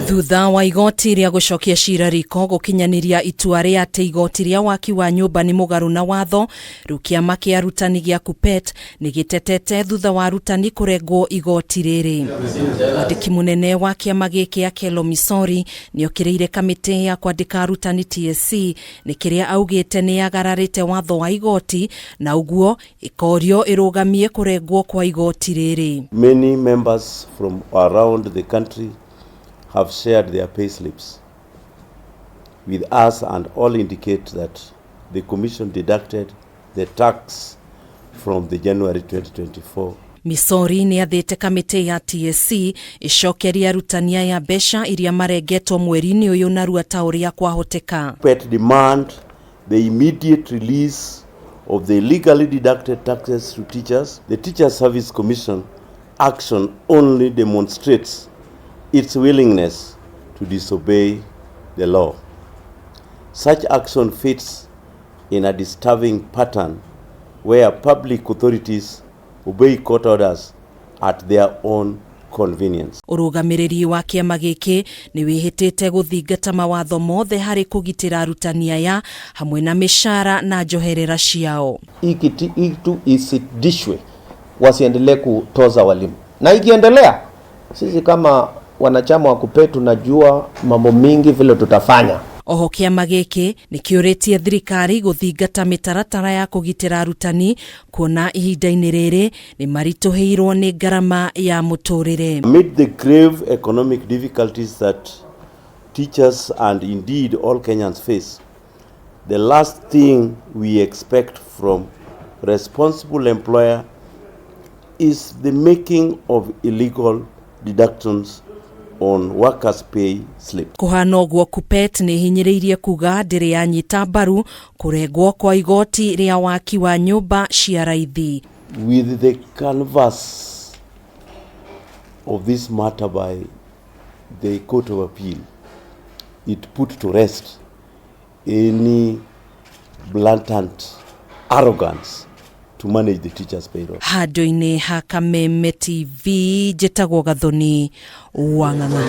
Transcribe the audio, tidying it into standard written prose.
Thutha wa igoti ria gucokia cira riko gukinyaniria itua ria ati igoti ria waki wa nyumba ni mugaru na watho, riu kiama kia arutani gia KUPPET ni gitetete thutha wa arutani kurengwo igoti riri. Mwandiki munene wa kiama giki AKELO ni okireire kamiti ya kwandika arutani TSC ni kiria augite ni agararite watho wa igoti na uguo ikorio irugamie kurengwo kwa igoti riri. Many members from around the country have shared their payslips with us and all indicate that the Commission deducted the tax from the January 2024. Misori ni athete kamite ya TSC icokerie arutania ya mbeca iria marengetwo mweri-ini uyu narua tauria kwahoteka. KUPPET demand the immediate release of the illegally deducted taxes to teachers. The Teacher Service Commission action only demonstrates its willingness to disobey the law. Such action fits in a disturbing pattern where public authorities obey court orders at their own convenience. Urugamiriri wa kiama giki ni wihitite guthingata mawatho mothe hari kugitira arutani aya hamwe na mishara na njoherera ciao. Itu isidishwe wasiendelee kutoza walimu. Na ikiendelea sisi kama wanachama wa KUPPET tunajua mambo mingi vile tutafanya. Oho kiama giki ni kiuritie thirikari guthingata mitaratara ya kugitira arutani kuona ihinda-ini riri ni marituhirwo ni garama ya muturire. Amid the grave economic difficulties that teachers and indeed all Kenyans face, the last thing we expect from responsible employer is the making of illegal deductions on workers' pay slip. Kuhana uguo KUPPET ni hinyiriirie kuga ndiri yanyita mbaru kurengwo kwa igoti ria waki wa nyumba cia raithi. With the canvas of this matter by the Court of Appeal, it put to rest any blatant arrogance to manage the teachers' payroll. Handu-ini ha Kameme TV, njitagwo Gathoni Wang'ang'a.